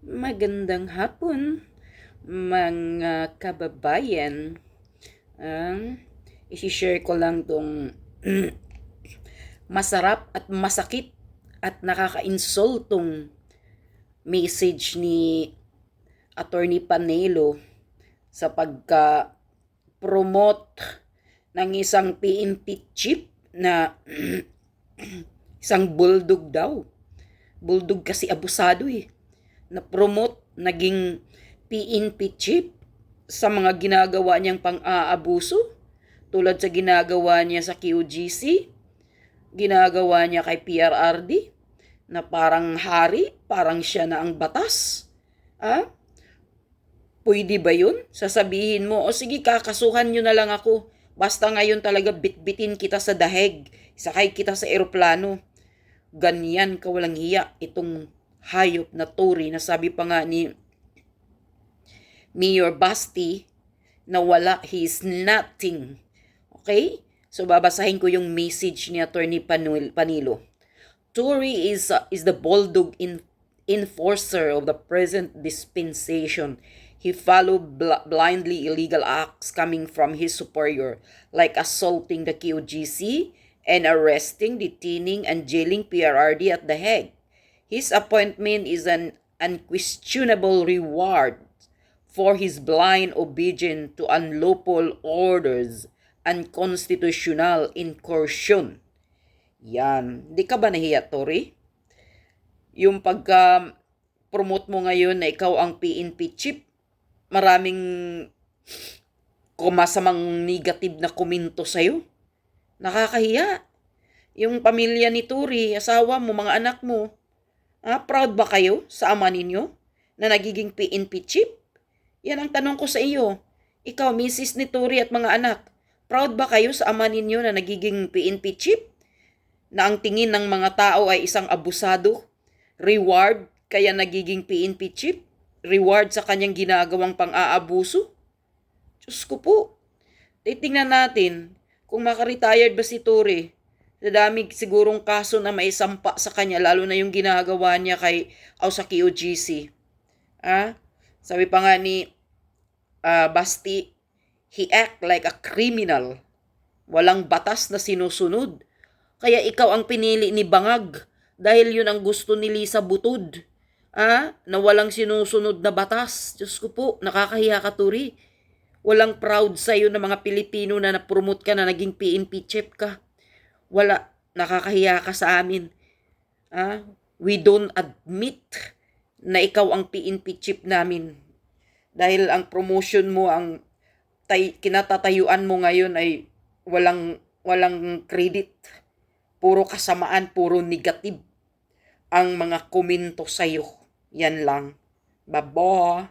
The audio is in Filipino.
Magandang hapon, mga kababayan. Isi-share ko lang tong masarap at masakit at nakaka-insultong message ni Attorney Panelo sa pagka-promote ng isang PNP chief na isang bulldog daw. Bulldog kasi abusado na-promote naging PNP chief sa mga ginagawa niyang pang-aabuso tulad sa ginagawa niya sa QGC, ginagawa niya kay PRRD na parang hari, parang siya na ang batas. Pwede ba yun? Sasabihin mo, o sige kakasuhan nyo na lang ako. Basta ngayon talaga bitbitin kita sa daheg, sakay kita sa eroplano. Ganyan kawalang hiya itong hayop na Tory na sabi pa nga ni Mayor Basti na wala, he is nothing. Okay? So babasahin ko yung message ni Attorney Panilo. Tory is the bulldog enforcer of the present dispensation. He followed blindly illegal acts coming from his superior, like assaulting the QGC and arresting, detaining, and jailing PRRD at The Hague. His appointment is an unquestionable reward for his blind obedience to unlawful orders and constitutional incursion. Yan. Di ka ba nahiya, Tori? Yung pagka-promote mo ngayon na ikaw ang PNP chief, maraming masamang negative na komento sa'yo. Nakakahiya. Yung pamilya ni Tori, asawa mo, mga anak mo, proud ba kayo sa ama ninyo na nagiging PNP chief? Yan ang tanong ko sa iyo. Ikaw, Mrs. ni Tori at mga anak, proud ba kayo sa ama ninyo na nagiging PNP chief? Na ang tingin ng mga tao ay isang abusado? Reward kaya nagiging PNP chief? Reward sa kanyang ginagawang pang-aabuso? Diyos ko po. Titingnan natin kung maka-retired ba si Tori. Sa dami sigurong kaso na may sampa sa kanya, lalo na yung ginagawa niya sa QGC. Sabi pa nga ni Basti, he act like a criminal. Walang batas na sinusunod. Kaya ikaw ang pinili ni Bangag dahil yun ang gusto ni Lisa Butod. Na walang sinusunod na batas. Diyos ko po, nakakahiya ka, Tori. Walang proud sa'yo na mga Pilipino na na-promote ka na naging PNP chief ka. Wala, nakakahiya ka sa amin. We don't admit na ikaw ang PNP chief namin. Dahil ang promotion mo, ang kinatatayuan mo ngayon ay walang credit. Puro kasamaan, puro negative ang mga komento sa'yo. Yan lang. Babo.